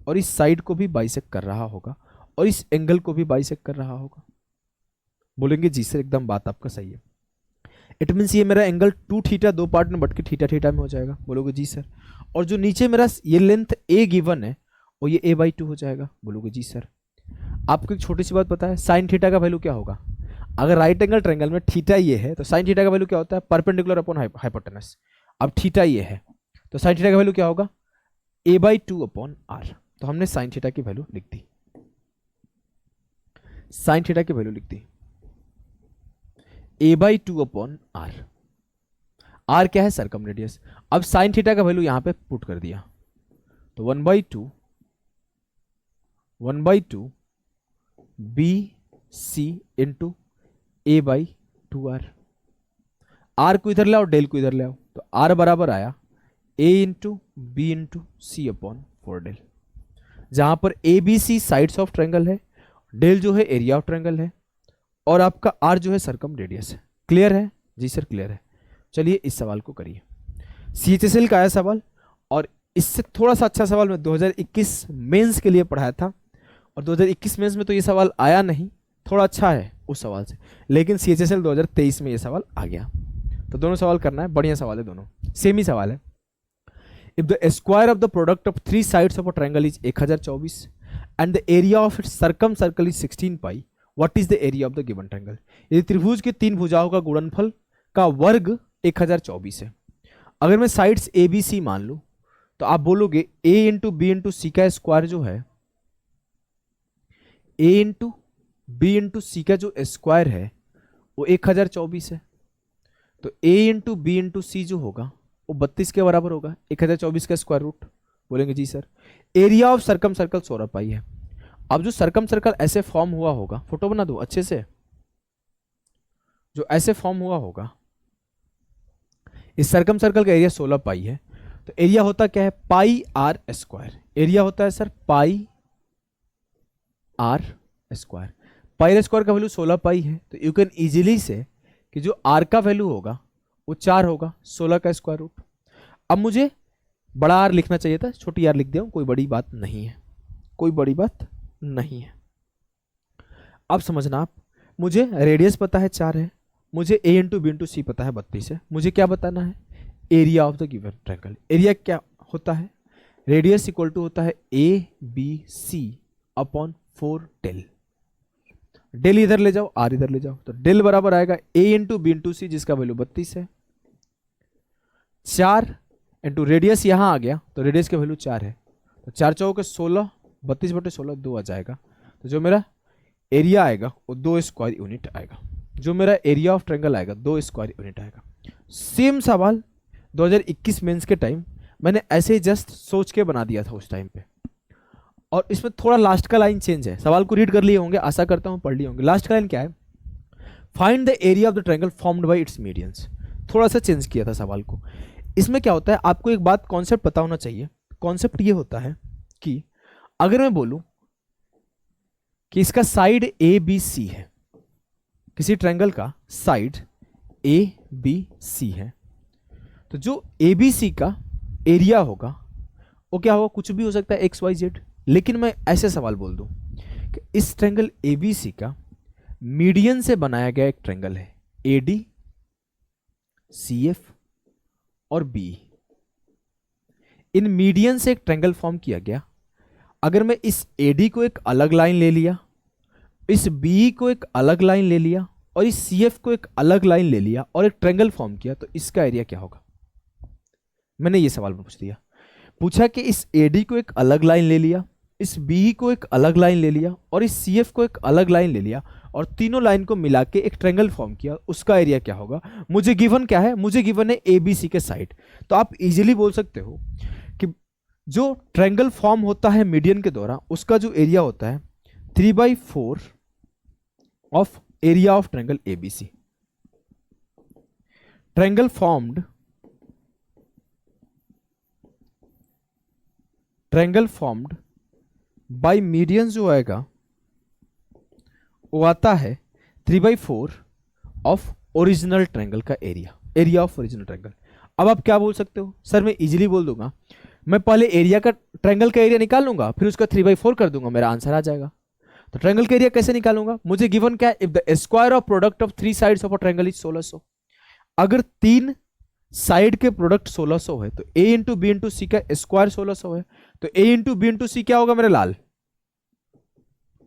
और इस साइड को भी बाइसेक्ट कर रहा होगा, और इस एंगल को भी बाइसेक्ट कर रहा होगा। बोलेंगे जी सर एकदम बात आपका सही है। इट मीन्स ये मेरा एंगल 2 थीटा दो पार्ट में बट के थीटा थीटा में हो जाएगा। बोलोगे जी सर। और जो नीचे मेरा ये लेंथ ए गिवन है और ये a/2 हो जाएगा। बोलोगे जी सर। आपको एक छोटी सी बात पता है, साइन थीटा का वैल्यू क्या होगा? अगर राइट एंगल ट्रायंगल में थीटा ये है तो साइन थीटा का वैल्यू क्या होता है? Perpendicular upon hypotenuse. अब थीटा ये है तो साइन थीटा का वैल्यू क्या होगा? a/2 upon r। तो हमने साइन थीटा की वैल्यू लिख दी, साइन थीटा की वैल्यू लिख दी a/2 अपॉन r। r क्या है? सर्कमरेडियस। अब साइन थीटा का वैल्यू यहां पे पुट कर दिया तो 1/2 BC इंटू a/2r। r को इधर लाओ, डेल को इधर लाओ, तो r बराबर आया a into B into C upon 4 del. जहां पर A B C sides of triangle है, डेल जो है एरिया ऑफ ट्रायंगल है, और आपका r जो है सर्कम रेडियस है। क्लियर है? जी सर क्लियर है। चलिए इस सवाल को करिए। CHSL का आया सवाल, और इससे थोड़ा सा अच्छा सवाल मैं 2021 मेंस के लिए पढ़ाया था, और 2021 मेंस में तो ये सवाल आया नहीं, थोड़ा अच्छा है उस सवाल से, लेकिन CHSL 2023 में ये सवाल आ गया। तो दोनों सवाल करना है, बढ़िया सवाल है, दोनों सेम ही सवाल है। If the square of the product of 3 sides of a triangle is 1024 and the area of its circum circle is 16 pi, what is the area of the given triangle? यदि त्रिभुज के 3 भुजाओं का गुणनफल का वर्ग 1024 है, अगर मैं साइड्स ए बी सी मान लूं तो आप बोलोगे a इंटू बी इंटू सी का स्क्वायर जो है, a इंटू बी इंटू सी का जो स्क्वायर है वो 1024 है, तो a इंटू बी इंटू सी जो होगा वो 32 के बराबर होगा, 1024 का स्क्वायर रूट। बोलेंगे जी sir. Area of circumcircle 16 pi है। अब जो सर्कम सर्कल ऐसे फॉर्म हुआ होगा, फोटो बना दो अच्छे से, जो ऐसे फॉर्म हुआ होगा, इस सर्कम सर्कल का एरिया 16 पाई है, तो एरिया होता क्या है? पाई आर स्क्वायर। एरिया होता है sir pi r square. Pi r square का वैल्यू 16 पाई है, तो यू कैन इजीली से कि जो आर का वैल्यू होगा वो 4 होगा, 16 का स्क्वायर रूट। अब मुझे बड़ा आर लिखना चाहिए था, छोटी आर लिख दिया हूं, कोई बड़ी बात नहीं है, कोई बड़ी बात नहीं है। अब समझना आप, मुझे रेडियस पता है 4 है, मुझे a इंटू बी इंटू सी पता है 32 है, मुझे क्या बताना है? Area of the given triangle. Area क्या होता है? रेडियस इक्वल टू होता है ABC अपॉन 4 डेल। डेल इधर ले जाओ, आर इधर ले जाओ, तो डेल बराबर आएगा a इंटू बी इंटू सी जिसका वैल्यू 32 है, 4 इंटू रेडियस यहां आ गया तो रेडियस का वैल्यू 4 है, तो 4 चौक 16, 32/16 2 आ जाएगा, तो जो मेरा एरिया आएगा वो 2 स्क्वायर यूनिट आएगा, जो मेरा एरिया ऑफ ट्रायंगल आएगा 2 स्क्वायर यूनिट आएगा। सेम सवाल 2021 मेंस के टाइम मैंने ऐसे ही जस्ट सोच के बना दिया था उस टाइम पे, और इसमें थोड़ा लास्ट का लाइन चेंज है। सवाल को रीड कर लिए होंगे, आशा करता हूं पढ़ लिए होंगे। लास्ट का लाइन क्या है? Find the area of the triangle formed by it's medians. थोड़ा सा चेंज किया था सवाल को। इसमें क्या होता है, आपको एक बात कॉन्सेप्ट पता होना चाहिए। कॉन्सेप्ट ये होता है कि अगर मैं बोलूं कि इसका साइड ए बी सी है, किसी ट्रायंगल का साइड ए बी सी है, तो जो ए बी सी का एरिया होगा वो क्या होगा? कुछ भी हो सकता है, एक्स वाई जेड। लेकिन मैं ऐसे सवाल बोल दूं कि इस ट्रायंगल ए बी सी का मीडियन से बनाया गया एक ट्रायंगल है, ए डी सी एफ और बी। इन मीडियन से एक ट्रायंगल फॉर्म किया गया। अगर मैं इस ए डी को एक अलग लाइन ले लिया, इस बी को एक अलग लाइन ले लिया, और इस सी एफ को एक अलग लाइन ले लिया और एक ट्रायंगल फॉर्म किया, तो इसका एरिया क्या होगा? मैंने ये सवाल पूछ दिया, पूछा कि इस एडी को एक अलग लाइन ले लिया, इस बी को एक अलग लाइन ले लिया और इस सी एफ को एक अलग लाइन ले लिया, और तीनों लाइन को मिला के एक ट्रायंगल फॉर्म किया, उसका एरिया क्या होगा? मुझे गिवन क्या है? मुझे गिवन है ए बी सी के साइड। तो आप इजीली बोल सकते हो कि जो ट्रायंगल फॉर्म होता है मीडियन के द्वारा, उसका जो एरिया होता है 3/4 of area of triangle ABC। Triangle formed by median जो आएगा वो आता है 3/4 ऑफ ओरिजिनल ट्रायंगल का एरिया ऑफ ओरिजिनल ट्रायंगल। अब आप क्या बोल सकते हो? सर मैं इजीली बोल दूंगा, मैं पहले एरिया का ट्रायंगल का एरिया निकाल लूंगा, फिर उसका 3/4 कर दूंगा, मेरा आंसर आ जाएगा। तो ट्रायंगल का एरिया कैसे निकालूंगा, मुझे गिवन क्या है, if the square of product of 3 sides of a triangle is 1600। अगर 3 साइड के प्रोडक्ट 1600 है तो a इंटू बी इंटू सी का स्क्वायर 1600 है, तो a इंटू बी इंटू सी क्या होगा मेरे लाल,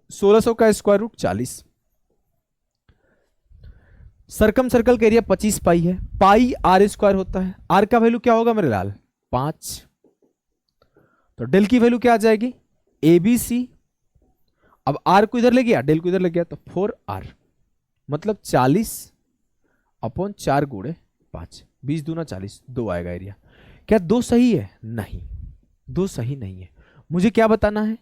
1600 का स्क्वायर रूट 40। सर्कम सर्कल का एरिया 25 पाई है, पाई आर स्क्वायर होता है, आर का वैल्यू क्या होगा मेरे लाल 5, तो डेल की वैल्यू क्या आ जाएगी ए बी सी। अब आर को इधर ले गया, डेल को इधर ले गया, तो 4r मतलब 40 अपॉन 4 गुणे 5, 20 दूना 40, 2 आएगा एरिया। क्या 2 सही है, नहीं 2 सही नहीं है। मुझे क्या बताना है,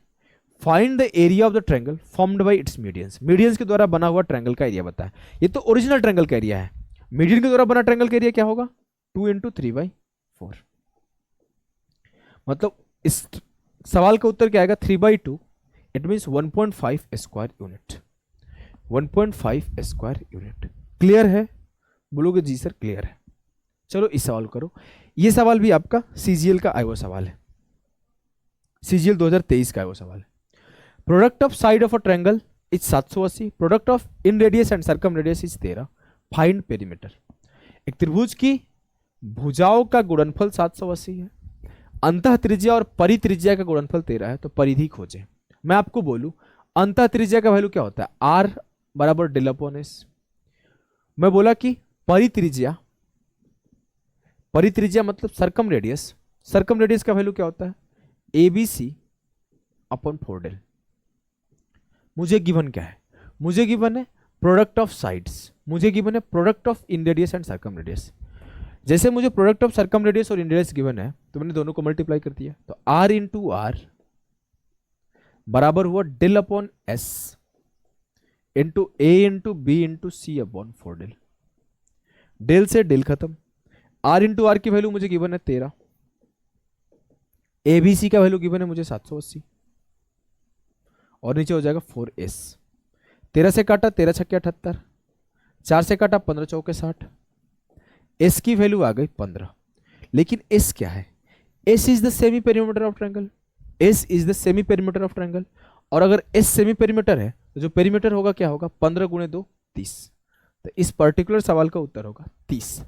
find the area of the triangle formed by it's medians, medians के द्वारा बना हुआ ट्रायंगल का एरिया बताए। ये तो ओरिजिनल ट्रायंगल का एरिया है, मीडियन के द्वारा बना ट्रायंगल का एरिया क्या होगा 2 इंटू 3/4। मतलब इस सवाल का उत्तर क्या आएगा 3/2, it means 1.5 square unit, 1.5 square unit. Clear है, बोलोगे जी सर क्लियर है। चलो इस सवाल करो, ये सवाल भी आपका सीजीएल का आया हुआ सवाल है, सीजीएल 2023 का आया हुआ सवाल है। Product of side of a triangle is 780, product of inradius and circum radius is 13, find perimeter. एक त्रिभुज की भुजाओं का गुणनफल 780 है, अंतः त्रिज्या और परित्रिज्या का गुणनफल 13 है, तो परिधि खोजें। मैं आपको बोलूं अंतः त्रिज्या का वैल्यू क्या होता है, आर बराबर डेल अपॉन एस। मैं बोला कि परित्रिज्या, परित्रिज्या मतलब सर्कम रेडियस, सर्कम रेडियस का वैल्यू क्या होता है A B C upon 4 del. मुझे गिवन क्या है, मुझे गिवन है प्रोडक्ट ऑफ साइड्स, मुझे गिवन है product of inradius and circumradius. जैसे मुझे प्रोडक्ट ऑफ सर्कम रेडियस और इन रेडियस गिवन है तो मैंने दोनों को मल्टीप्लाई कर दिया, तो आर इंटू आर बराबर हुआ डेल अपॉन एस इंटू ए into B into C upon 4 del. Del से डेल खत्म, आर इंटू आर की वैल्यू मुझे गिवन है 13, ए बी सी का वैल्यू गिवन है मुझे 780 और नीचे हो जाएगा 4s। 13 से काटा 13 छक्के 78, 4 से काटा 15 चौके 60, s की वैल्यू आ गई 15। लेकिन s क्या है, s is the semi perimeter of triangle, s is the semi perimeter of triangle. और अगर s सेमी पेरीमीटर है तो जो पेरीमीटर होगा क्या होगा 15 गुणे 2 30, तो इस पर्टिकुलर सवाल का उत्तर होगा 30।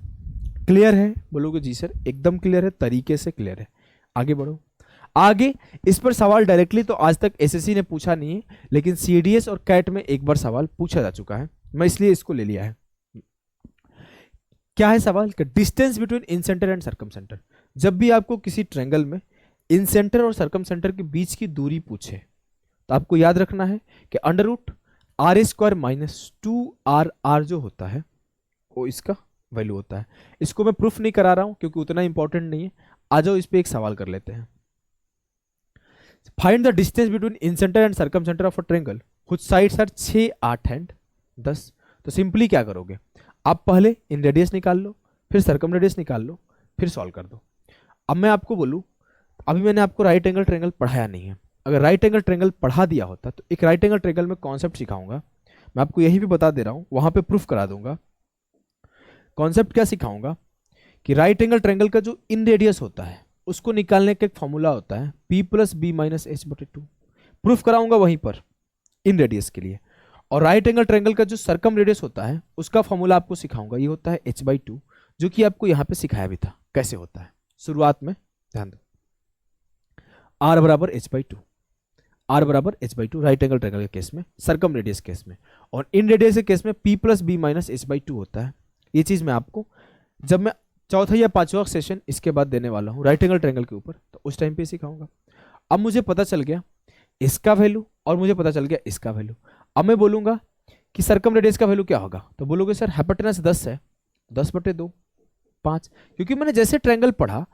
क्लियर है, बोलोगे जी सर एकदम क्लियर है, तरीके से क्लियर है। आगे बढ़ो, आगे इस पर सवाल डायरेक्टली तो आज तक एसएससी ने पूछा नहीं है, लेकिन सीडीएस और कैट में एक बार सवाल पूछा जा चुका है, मैं इसलिए इसको ले लिया है। क्या है सवाल कि distance between incentre and circum centre. जब भी आपको किसी ट्रायंगल में इन सेंटर और सर्कम सेंटर के बीच की दूरी पूछे तो आपको याद रखना है कि under root r square minus 2r जो होता है वो इसका वैल्यू होता है। इसको मैं प्रूफ नहीं करा रहा हूं क्योंकि उतना इंपॉर्टेंट नहीं है। आ जाओ इस पे एक सवाल कर लेते हैं। Find the distance between incentre and circumcentre of a triangle which sides are 6, 8 and 10। तो सिंपली क्या करोगे, आप पहले इन रेडियस निकाल लो, फिर सर्कम रेडियस निकाल लो, फिर सॉल्व कर दो। अब मैं आपको बोलूं, अभी मैंने आपको राइट एंगल ट्रायंगल पढ़ाया नहीं है, अगर राइट एंगल ट्रायंगल पढ़ा दिया होता तो एक राइट एंगल ट्रायंगल में कॉन्सेप्ट सिखाऊंगा, मैं आपको यही भी बता दे रहा हूं, वहां पे प्रूफ करा दूंगा। कॉन्सेप्ट क्या सिखाऊंगा कि राइट एंगल ट्रायंगल का जो इन रेडियस होता है उसको निकालने का एक फॉर्मूला होता है P + B - H/2। प्रूफ कराऊंगा वहीं पर इन रेडियस के लिए। और राइट एंगल ट्रायंगल का जो सर्कम रेडियस होता है उसका फॉर्मूला आपको सिखाऊंगा, ये होता है H/2, जो कि आपको यहां पे सिखाया भी था कैसे होता है शुरुआत में, ध्यान दो। R बराबर H/2, R बराबर H/2 राइट एंगल ट्रायंगल के केस में, सर्कम रेडियस केस में, और इन रेडियस के केस में P + B - H/2 होता है। ये चीज मैं आपको जब मैं चौथा या पांचवा सेशन इसके बाद देने वाला हूं राइट एंगल ट्रायंगल के ऊपर, तो उस टाइम पे सिखाऊंगा। अब मुझे पता चल गया इसका वैल्यू और मुझे पता चल गया इसका वैल्यू। अब मैं बोलूंगा कि सर्कम रेडियस का वैल्यू क्या होगा, तो बोलोगे सर हाइपोटेनस 10 है, 10/2 5, क्योंकि मैंने जैसे ट्रायंगल पढ़ा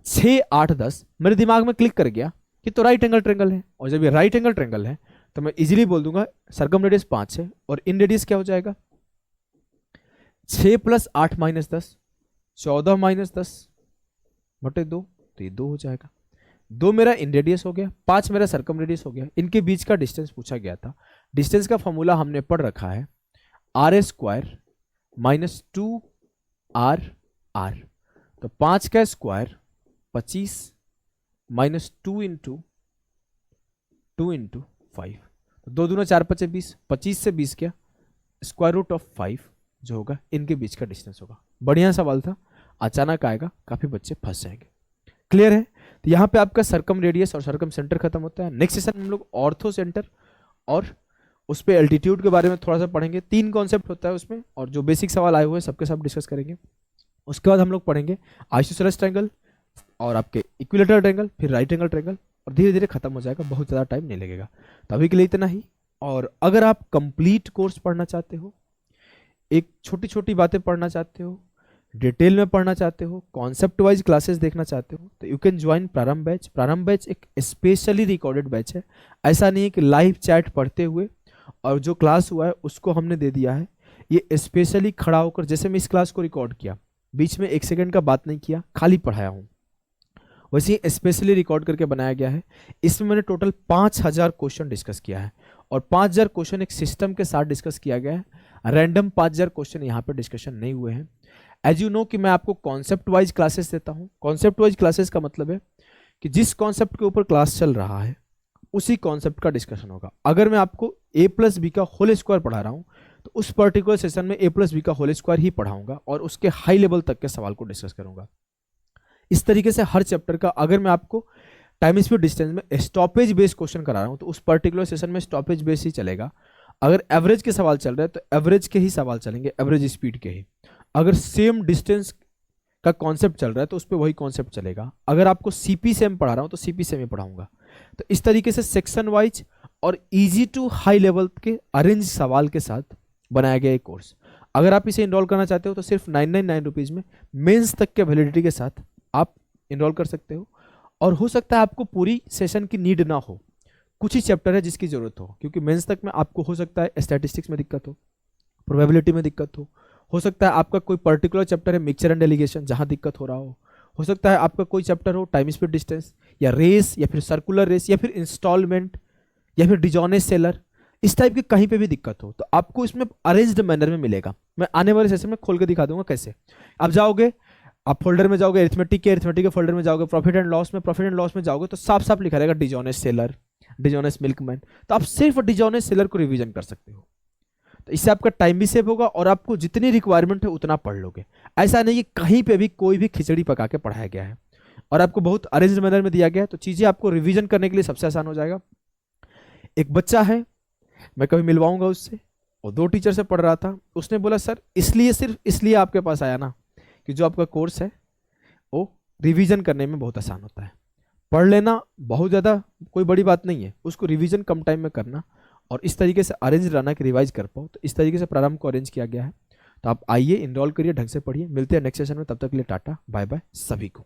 6, 8, 10 मेरे दिमाग में क्लिक कर गया कि तो राइट एंगल ट्रायंगल है। और जब ये राइट एंगल ट्रायंगल है तो मैं इजीली बोल दूंगा सर्कम रेडियस 5 है और इन रेडियस क्या हो जाएगा 6 + 8 - 10 14 - 10/2, तो ये 2 हो जाएगा। 2 मेरा इन रेडियस हो गया, 5 मेरा सर्कम रेडियस हो गया। इनके बीच का डिस्टेंस पूछा गया था, डिस्टेंस का फॉर्मूला हमने पढ़ रखा है R² - 2RR, तो 5 का स्क्वायर 25 - 2 × 5, तो 2 दूना 4 5 20, 25 से 20 क्या, स्क्वायर रूट ऑफ 5 जो होगा इनके बीच का डिस्टेंस होगा। बढ़िया सवाल था, अचानक आएगा, काफी बच्चे फंस जाएंगे। क्लियर है? तो यहाँ पे आपका सर्कम रेडियस और सर्कम सेंटर खत्म होता है। नेक्स्ट सेशन में हम लोग ऑर्थो सेंटर और उस पर एल्टीट्यूड के बारे में थोड़ा सा पढ़ेंगे। 3 कॉन्सेप्ट होता है उसमें, और जो बेसिक सवाल आए हुए हैं सबके सब डिस्कस करेंगे। उसके बाद हम लोग पढ़ेंगे आइसोसेलेस ट्रायंगल और आपके इक्विलेटरल ट्रायंगल, फिर राइट एंगल ट्रायंगल, और धीरे धीरे खत्म हो जाएगा, बहुत ज़्यादा टाइम नहीं लगेगा। तो अभी के लिए इतना ही। और अगर आप कंप्लीट कोर्स पढ़ना चाहते हो, एक छोटी छोटी बातें पढ़ना चाहते हो, डिटेल में पढ़ना चाहते हो, कॉन्सेप्ट वाइज क्लासेस देखना चाहते हो, तो यू कैन ज्वाइन प्रारंभ बैच। प्रारंभ बैच एक स्पेशली रिकॉर्डेड बैच है। ऐसा नहीं है कि लाइव चैट पढ़ते हुए और जो क्लास हुआ है उसको हमने दे दिया है। ये स्पेशली खड़ा होकर, जैसे मैं इस क्लास को रिकॉर्ड किया, बीच में 1 सेकंड का बात नहीं किया, खाली पढ़ाया हूँ, वैसे ही स्पेशली रिकॉर्ड करके बनाया गया है। इसमें मैंने टोटल 5000 क्वेश्चन डिस्कस किया है, और 5000 क्वेश्चन एक सिस्टम के साथ डिस्कस किया गया है। रैंडम 5000 क्वेश्चन यहाँ पे डिस्कशन नहीं हुए हैं। एज यू नो कि मैं आपको कॉन्सेप्ट वाइज क्लासेस देता हूँ। कॉन्सेप्ट वाइज क्लासेस का मतलब है कि जिस कॉन्सेप्ट के ऊपर क्लास चल रहा है उसी कॉन्सेप्ट का डिस्कशन होगा। अगर मैं आपको a+b का होल स्क्वायर पढ़ा रहा हूँ तो उस पर्टिकुलर सेशन में a+b का होल स्क्वायर ही पढ़ाऊंगा और उसके हाई लेवल तक के सवाल को डिस्कस करूंगा। इस तरीके से हर चैप्टर का, अगर मैं आपको टाइम स्पीड डिस्टेंस में स्टॉपेज बेस्ड क्वेश्चन करा रहा हूँ तो उस पर्टिकुलर सेशन में स्टॉपेज बेस्ड ही चलेगा। अगर एवरेज के सवाल चल रहे हैं तो एवरेज के ही सवाल चलेंगे, एवरेज स्पीड के ही। अगर सेम डिस्टेंस का कॉन्सेप्ट चल रहा है तो उस पर वही कॉन्सेप्ट चलेगा। अगर आपको सीपी सेम पढ़ा रहा हूँ तो सीपी सेम ही पढ़ाऊंगा। तो इस तरीके से सेक्शन वाइज और इजी टू हाई लेवल के अरेंज सवाल के साथ बनाया गया एक कोर्स। अगर आप इसे इनरोल करना चाहते हो तो सिर्फ 999 रुपीज़ में मेंस तक के वैलिडिटी के साथ आप इनरोल कर सकते हो। और हो सकता है आपको पूरी सेशन की नीड ना हो, कुछ ही चैप्टर है जिसकी जरूरत हो, क्योंकि मेंस तक में आपको हो सकता है स्टैटिस्टिक्स में दिक्कत हो प्रोबेबिलिटी में दिक्कत हो सकता है आपका कोई पर्टिकुलर चैप्टर है मिक्सचर एंड डेलीगेशन जहां दिक्कत हो रहा हो सकता है आपका कोई चैप्टर हो टाइम स्पीड डिस्टेंस या रेस या फिर सर्कुलर रेस या फिर इंस्टॉलमेंट या फिर डिजॉनेस सेलर, इस टाइप की कहीं पे भी दिक्कत हो तो आपको इसमें अरेंज्ड मैनर में मिलेगा। मैं आने वाले सेशन में खोल के दिखा दूंगा कैसे। आप जाओगे, आप फोल्डर में जाओगे अरिथमेटिक के फोल्डर में जाओगे, प्रॉफिट एंड लॉस में जाओगे तो साफ साफ लिखा रहेगा डिजॉनेस सेलर, डिजॉनेस मिल्कमैन। तो आप सिर्फ डिजॉनेस सेलर को रिवीजन कर सकते हो। तो इससे आपका टाइम भी सेव होगा और आपको जितनी रिक्वायरमेंट है उतना पढ़ लोगे। ऐसा नहीं कि कहीं पे भी कोई भी खिचड़ी पका के पढ़ाया गया है और आपको बहुत अरेंज मैनर में दिया गया है, तो चीजें आपको रिवीजन करने के लिए सबसे आसान हो जाएगा। एक बच्चा है, मैं कभी मिलवाऊंगा उससे, और 2 टीचर से पढ़ रहा था, उसने बोला सर इसलिए, सिर्फ इसलिए आपके पास आया ना कि जो आपका कोर्स है वो रिवीजन करने में बहुत आसान होता है। पढ़ लेना बहुत ज़्यादा कोई बड़ी बात नहीं है, उसको रिवीजन कम टाइम में करना और इस तरीके से अरेंज रहना कि रिवाइज कर पाओ। तो इस तरीके से प्रारंभ को अरेंज किया गया है। तो आप आइए, इनरोल करिए, ढंग से पढ़िए। मिलते हैं नेक्स्ट सेशन में, तब तक के लिए टाटा बाय बाय सभी को।